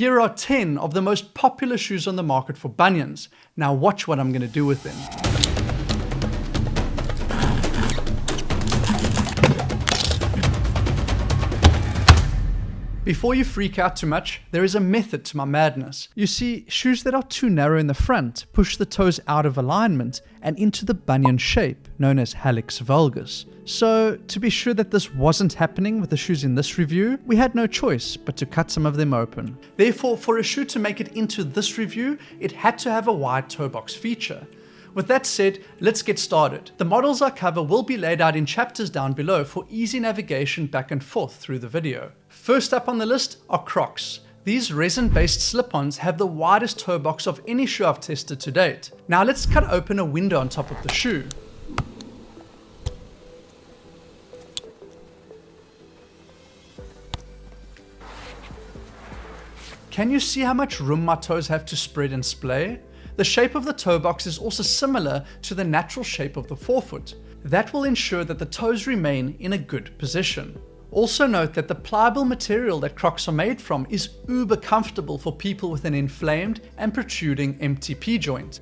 Here are 10 of the most popular shoes on the market for bunions. Now watch what I'm going to do with them. Before you freak out too much, there is a method to my madness. You see, shoes that are too narrow in the front push the toes out of alignment and into the bunion shape, known as hallux valgus. So, to be sure that this wasn't happening with the shoes in this review, we had no choice but to cut some of them open. Therefore, for a shoe to make it into this review, it had to have a wide toe box feature. With that said, let's get started. The models I cover will be laid out in chapters down below for easy navigation back and forth through the video. First up on the list are Crocs. These resin-based slip-ons have the widest toe box of any shoe I've tested to date. Now let's cut open a window on top of the shoe. Can you see how much room my toes have to spread and splay? The shape of the toe box is also similar to the natural shape of the forefoot. That will ensure that the toes remain in a good position. Also note that the pliable material that Crocs are made from is uber comfortable for people with an inflamed and protruding MTP joint.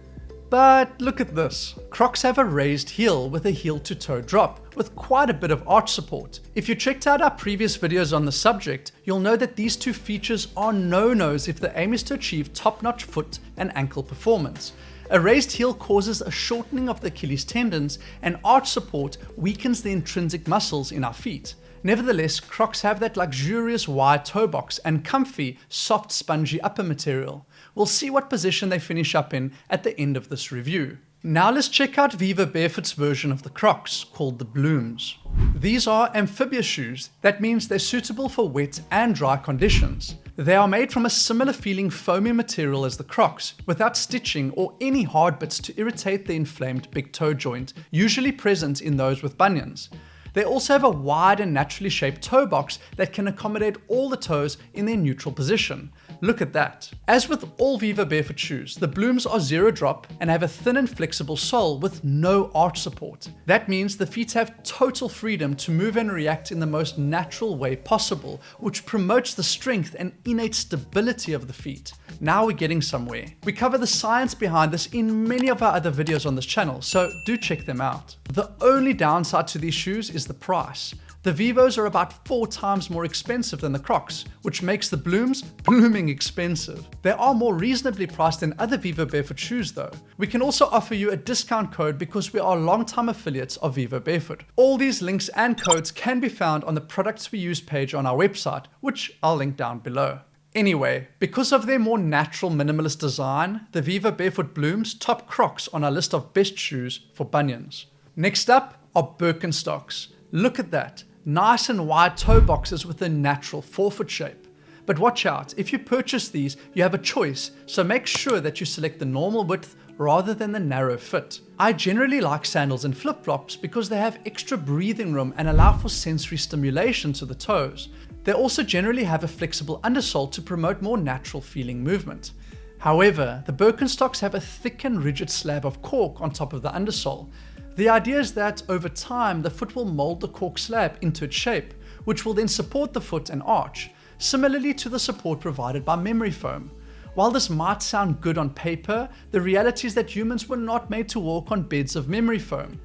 But look at this. Crocs have a raised heel with a heel to toe drop with quite a bit of arch support. If you checked out our previous videos on the subject, you'll know that these two features are no-nos if the aim is to achieve top-notch foot and ankle performance. A raised heel causes a shortening of the Achilles tendons, and arch support weakens the intrinsic muscles in our feet. Nevertheless, Crocs have that luxurious wide toe box and comfy, soft, spongy upper material. We'll see what position they finish up in at the end of this review. Now let's check out Vivobarefoot's version of the Crocs, called the Blooms. These are amphibious shoes. That means they're suitable for wet and dry conditions. They are made from a similar feeling foamy material as the Crocs, without stitching or any hard bits to irritate the inflamed big toe joint, usually present in those with bunions. They also have a wide and naturally shaped toe box that can accommodate all the toes in their neutral position. Look at that. As with all Vivobarefoot shoes, the Blooms are zero drop and have a thin and flexible sole with no arch support. That means the feet have total freedom to move and react in the most natural way possible, which promotes the strength and innate stability of the feet. Now we're getting somewhere. We cover the science behind this in many of our other videos on this channel, so do check them out. The only downside to these shoes is the price. The Vivos are about 4 times more expensive than the Crocs, which makes the Blooms blooming expensive. They are more reasonably priced than other Vivobarefoot shoes though. We can also offer you a discount code because we are long-time affiliates of Vivobarefoot. All these links and codes can be found on the products we use page on our website, which I'll link down below. Anyway, because of their more natural minimalist design, the Vivobarefoot Blooms top Crocs on our list of best shoes for bunions. Next up are Birkenstocks. Look at that. Nice and wide toe boxes with a natural forefoot shape. But watch out, if you purchase these, you have a choice, so make sure that you select the normal width rather than the narrow fit. I generally like sandals and flip-flops because they have extra breathing room and allow for sensory stimulation to the toes. They also generally have a flexible undersole to promote more natural feeling movement. However, the Birkenstocks have a thick and rigid slab of cork on top of the undersole. The idea is that over time, the foot will mold the cork slab into its shape, which will then support the foot and arch, similarly to the support provided by memory foam. While this might sound good on paper, the reality is that humans were not made to walk on beds of memory foam.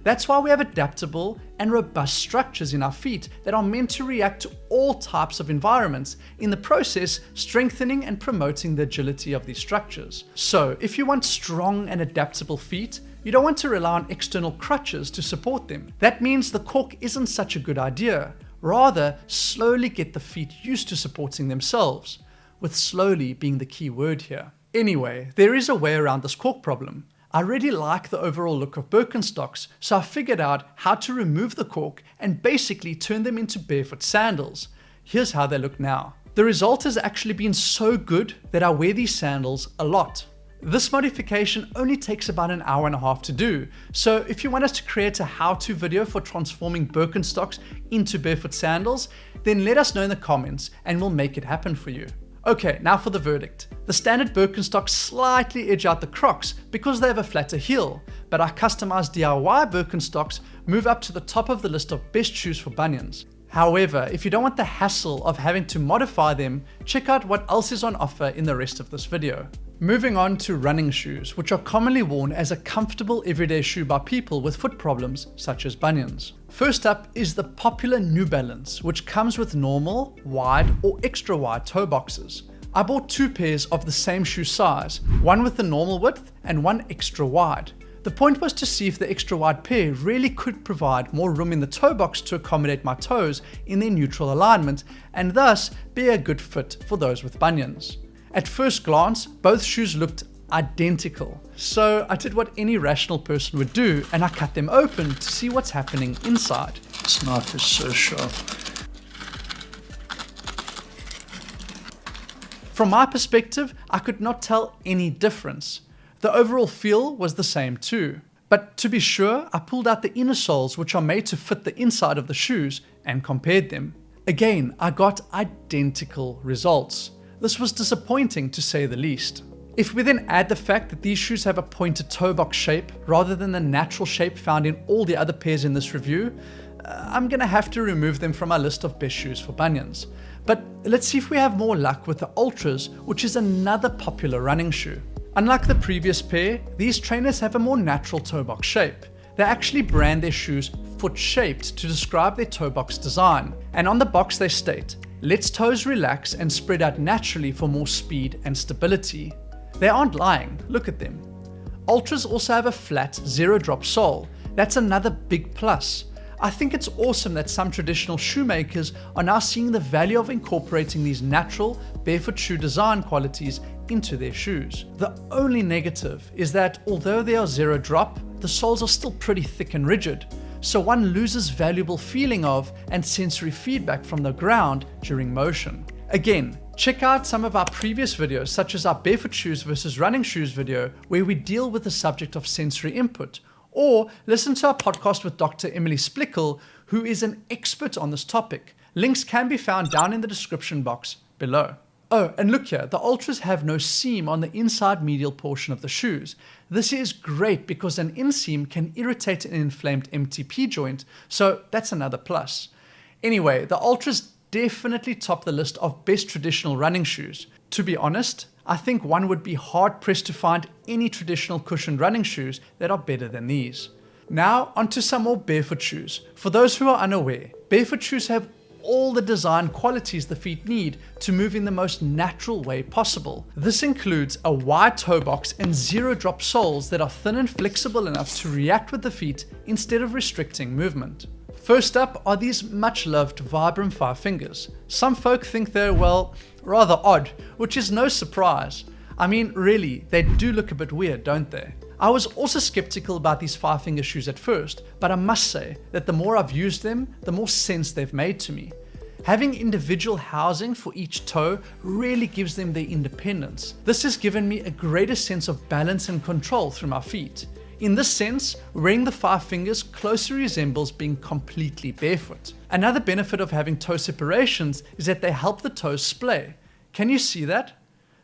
That's why we have adaptable and robust structures in our feet that are meant to react to all types of environments, in the process strengthening and promoting the agility of these structures. So, if you want strong and adaptable feet, you don't want to rely on external crutches to support them. That means the cork isn't such a good idea. Rather, slowly get the feet used to supporting themselves, with slowly being the key word here. Anyway, there is a way around this cork problem. I really like the overall look of Birkenstocks, so I figured out how to remove the cork and basically turn them into barefoot sandals. Here's how they look now. The result has actually been so good that I wear these sandals a lot. This modification only takes about an hour and a half to do, so if you want us to create a how-to video for transforming Birkenstocks into barefoot sandals, then let us know in the comments and we'll make it happen for you. Okay, now for the verdict. The standard Birkenstocks slightly edge out the Crocs because they have a flatter heel, but our customized DIY Birkenstocks move up to the top of the list of best shoes for bunions. However, if you don't want the hassle of having to modify them, check out what else is on offer in the rest of this video. Moving on to running shoes, which are commonly worn as a comfortable everyday shoe by people with foot problems such as bunions. First up is the popular New Balance, which comes with normal, wide or extra wide toe boxes. I bought 2 pairs of the same shoe size, one with the normal width and one extra wide. The point was to see if the extra wide pair really could provide more room in the toe box to accommodate my toes in their neutral alignment and thus be a good fit for those with bunions. At first glance, both shoes looked identical, so I did what any rational person would do and I cut them open to see what's happening inside. This knife is so sharp. From my perspective, I could not tell any difference. The overall feel was the same too. But to be sure, I pulled out the inner soles which are made to fit the inside of the shoes and compared them. Again, I got identical results. This was disappointing to say the least. If we then add the fact that these shoes have a pointed toe box shape rather than the natural shape found in all the other pairs in this review, I'm gonna have to remove them from my list of best shoes for bunions. But let's see if we have more luck with the Altras, which is another popular running shoe. Unlike the previous pair, these trainers have a more natural toe box shape. They actually brand their shoes foot-shaped to describe their toe box design. And on the box they state, "Let's toes relax and spread out naturally for more speed and stability." They aren't lying, look at them. Altras also have a flat, zero-drop sole. That's another big plus. I think it's awesome that some traditional shoemakers are now seeing the value of incorporating these natural, barefoot shoe design qualities into their shoes. The only negative is that although they are zero drop, the soles are still pretty thick and rigid, so one loses valuable feeling of and sensory feedback from the ground during motion. Again, check out some of our previous videos such as our barefoot shoes versus running shoes video where we deal with the subject of sensory input, or listen to our podcast with Dr. Emily Splickle, who is an expert on this topic. Links can be found down in the description box below. Oh, and look here, the Altras have no seam on the inside medial portion of the shoes. This is great because an inseam can irritate an inflamed MTP joint, so that's another plus. Anyway, the Altras definitely top the list of best traditional running shoes. To be honest, I think one would be hard pressed to find any traditional cushioned running shoes that are better than these. Now onto some more barefoot shoes. For those who are unaware, barefoot shoes have all the design qualities the feet need to move in the most natural way possible. This includes a wide toe box and zero drop soles that are thin and flexible enough to react with the feet instead of restricting movement. First up are these much loved Vibram FiveFingers. Some folk think they're, well, rather odd, which is no surprise. I mean, really, they do look a bit weird, don't they? I was also skeptical about these five-finger shoes at first, but I must say that the more I've used them, the more sense they've made to me. Having individual housing for each toe really gives them their independence. This has given me a greater sense of balance and control through my feet. In this sense, wearing the FiveFingers closely resembles being completely barefoot. Another benefit of having toe separations is that they help the toes splay. Can you see that?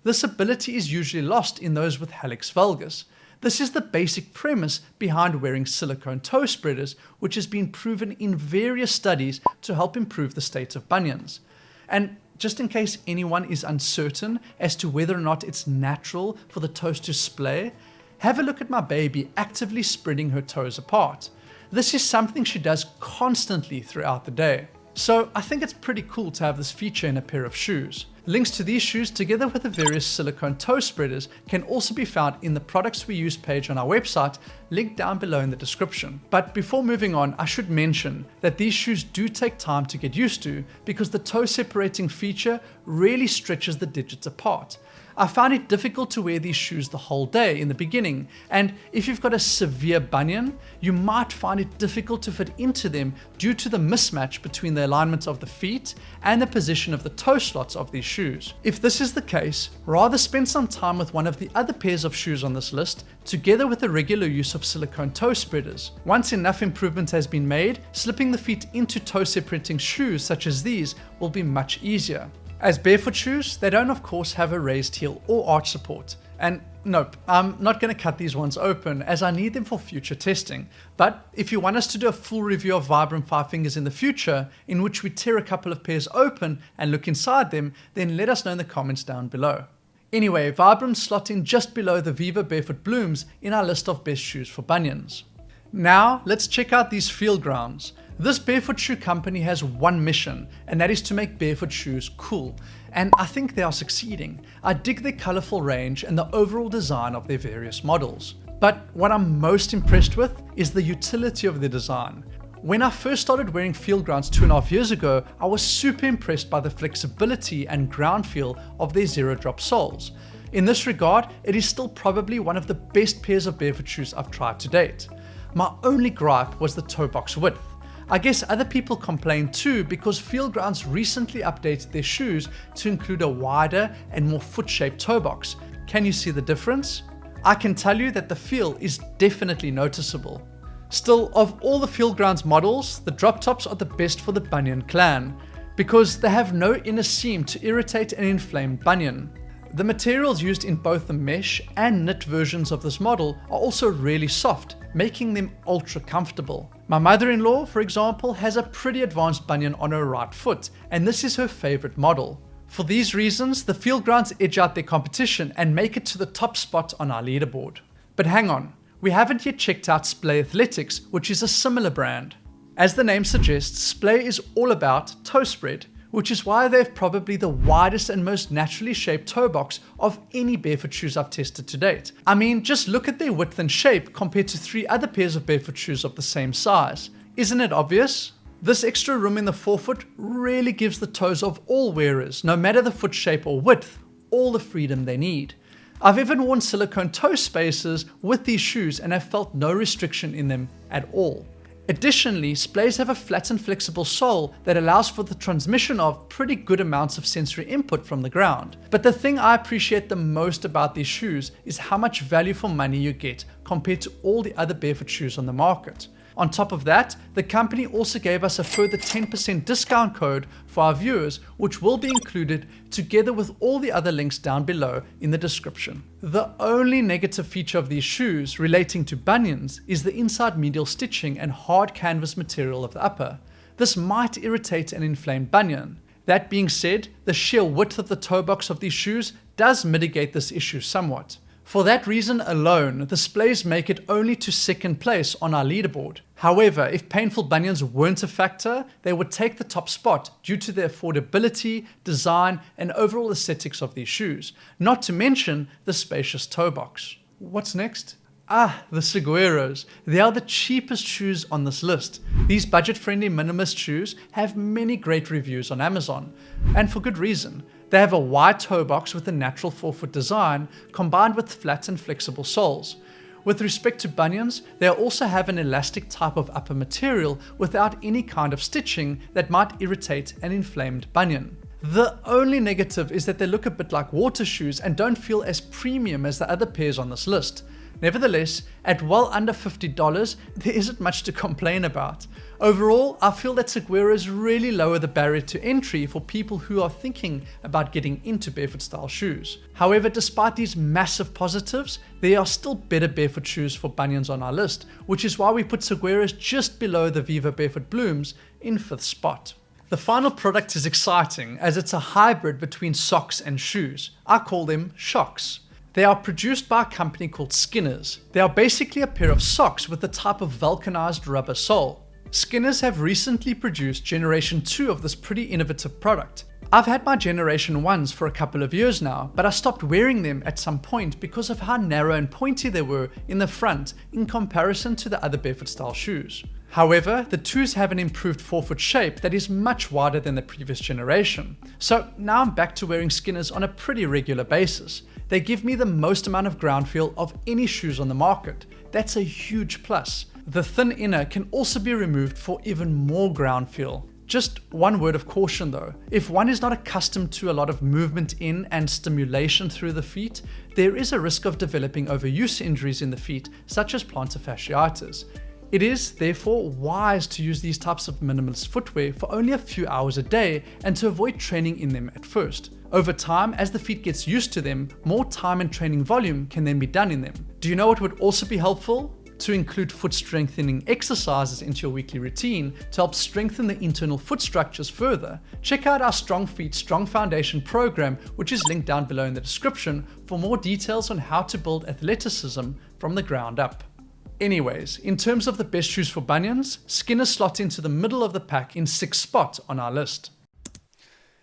This ability is usually lost in those with hallux valgus. This is the basic premise behind wearing silicone toe spreaders, which has been proven in various studies to help improve the state of bunions. And just in case anyone is uncertain as to whether or not it's natural for the toes to splay, have a look at my baby actively spreading her toes apart. This is something she does constantly throughout the day. So I think it's pretty cool to have this feature in a pair of shoes. Links to these shoes together with the various silicone toe spreaders can also be found in the products we use page on our website, linked down below in the description. But before moving on, I should mention that these shoes do take time to get used to because the toe separating feature really stretches the digits apart. I found it difficult to wear these shoes the whole day in the beginning, and if you've got a severe bunion, you might find it difficult to fit into them due to the mismatch between the alignment of the feet and the position of the toe slots of these shoes. If this is the case, rather spend some time with one of the other pairs of shoes on this list, together with the regular use of silicone toe spreaders. Once enough improvement has been made, slipping the feet into toe separating shoes such as these will be much easier. As barefoot shoes, they don't of course have a raised heel or arch support, and nope, I'm not going to cut these ones open as I need them for future testing. But if you want us to do a full review of Vibram FiveFingers in the future, in which we tear a couple of pairs open and look inside them, then let us know in the comments down below. Anyway, Vibram slot in just below the Vivobarefoot Blooms in our list of best shoes for bunions. Now, let's check out these Feelgrounds. This barefoot shoe company has one mission, and that is to make barefoot shoes cool. And I think they are succeeding. I dig their colorful range and the overall design of their various models. But what I'm most impressed with is the utility of the design. When I first started wearing Feelgrounds 2.5 years ago, I was super impressed by the flexibility and ground feel of their zero drop soles. In this regard, it is still probably one of the best pairs of barefoot shoes I've tried to date. My only gripe was the toe box width. I guess other people complained too because Feelgrounds recently updated their shoes to include a wider and more foot-shaped toe box. Can you see the difference? I can tell you that the feel is definitely noticeable. Still, of all the Feelgrounds models, the drop tops are the best for the bunion clan because they have no inner seam to irritate an inflamed bunion. The materials used in both the mesh and knit versions of this model are also really soft, making them ultra comfortable. My mother-in-law, for example, has a pretty advanced bunion on her right foot, and this is her favorite model. For these reasons, the Feelgrounds edge out their competition and make it to the top spot on our leaderboard. But hang on, we haven't yet checked out Splay Athletics, which is a similar brand. As the name suggests, Splay is all about toe spread, which is why they have probably the widest and most naturally shaped toe box of any barefoot shoes I've tested to date. I mean, just look at their width and shape compared to 3 other pairs of barefoot shoes of the same size. Isn't it obvious? This extra room in the forefoot really gives the toes of all wearers, no matter the foot shape or width, all the freedom they need. I've even worn silicone toe spacers with these shoes and have felt no restriction in them at all. Additionally, Splays have a flat and flexible sole that allows for the transmission of pretty good amounts of sensory input from the ground. But the thing I appreciate the most about these shoes is how much value for money you get compared to all the other barefoot shoes on the market. On top of that, the company also gave us a further 10% discount code for our viewers, which will be included together with all the other links down below in the description. The only negative feature of these shoes relating to bunions is the inside medial stitching and hard canvas material of the upper. This might irritate an inflamed bunion. That being said, the sheer width of the toe box of these shoes does mitigate this issue somewhat. For that reason alone, the Splays make it only to second place on our leaderboard. However, if painful bunions weren't a factor, they would take the top spot due to the affordability, design, and overall aesthetics of these shoes, not to mention the spacious toe box. What's next? The Saguaros. They are the cheapest shoes on this list. These budget-friendly minimalist shoes have many great reviews on Amazon, and for good reason. They have a wide toe box with a natural forefoot design combined with flat and flexible soles. With respect to bunions, they also have an elastic type of upper material without any kind of stitching that might irritate an inflamed bunion. The only negative is that they look a bit like water shoes and don't feel as premium as the other pairs on this list. Nevertheless, at well under $50, there isn't much to complain about. Overall, I feel that Saguaros really lower the barrier to entry for people who are thinking about getting into barefoot style shoes. However, despite these massive positives, there are still better barefoot shoes for bunions on our list, which is why we put Saguaros just below the Vivobarefoot Blooms in 5th spot. The final product is exciting as it's a hybrid between socks and shoes. I call them shocks. They are produced by a company called Skinners. They are basically a pair of socks with a type of vulcanized rubber sole. Skinners have recently produced generation 2 of this pretty innovative product. I've had my generation 1s for a couple of years now, but I stopped wearing them at some point because of how narrow and pointy they were in the front in comparison to the other barefoot style shoes. However, the 2s have an improved forefoot shape that is much wider than the previous generation. So now I'm back to wearing Skinners on a pretty regular basis. They give me the most amount of ground feel of any shoes on the market. That's a huge plus. The thin inner can also be removed for even more ground feel. Just one word of caution though, if one is not accustomed to a lot of movement in and stimulation through the feet, there is a risk of developing overuse injuries in the feet, such as plantar fasciitis. It is therefore wise to use these types of minimalist footwear for only a few hours a day and to avoid training in them at first. Over time, as the feet gets used to them, more time and training volume can then be done in them. Do you know what would also be helpful? To include foot strengthening exercises into your weekly routine to help strengthen the internal foot structures further. Check out our Strong Feet, Strong Foundation program, which is linked down below in the description for more details on how to build athleticism from the ground up. Anyways, in terms of the best shoes for bunions, Skinners slot into the middle of the pack in 6th spot on our list.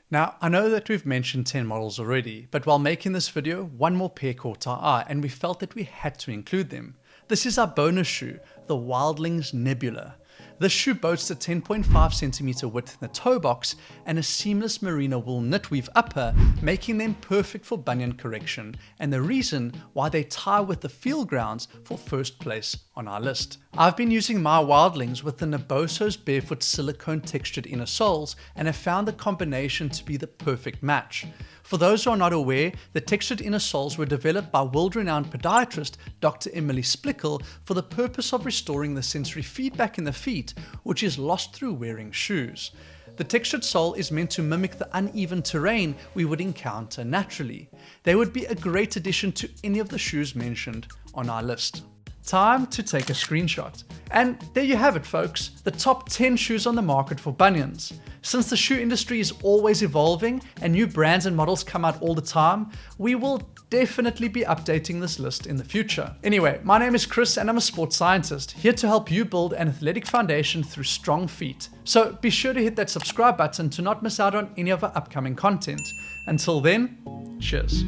Now, I know that we've mentioned 10 models already, but while making this video, one more pair caught our eye and we felt that we had to include them. This is our bonus shoe, the Wildling's Nebula. This shoe boasts a 10.5cm width in the toe box and a seamless merino wool knit weave upper, making them perfect for bunion correction, and the reason why they tie with the Feelgrounds for first place on our list. I've been using my Wildlings with the Naboso's barefoot silicone textured inner soles and have found the combination to be the perfect match. For those who are not aware, the textured inner soles were developed by world-renowned podiatrist Dr. Emily Splickle for the purpose of restoring the sensory feedback in the feet, which is lost through wearing shoes. The textured sole is meant to mimic the uneven terrain we would encounter naturally. They would be a great addition to any of the shoes mentioned on our list. Time to take a screenshot. And there you have it, folks, the top 10 shoes on the market for bunions. Since the shoe industry is always evolving and new brands and models come out all the time, we will definitely be updating this list in the future. Anyway, my name is Chris and I'm a sports scientist, here to help you build an athletic foundation through strong feet. So be sure to hit that subscribe button to not miss out on any of our upcoming content. Until then, cheers.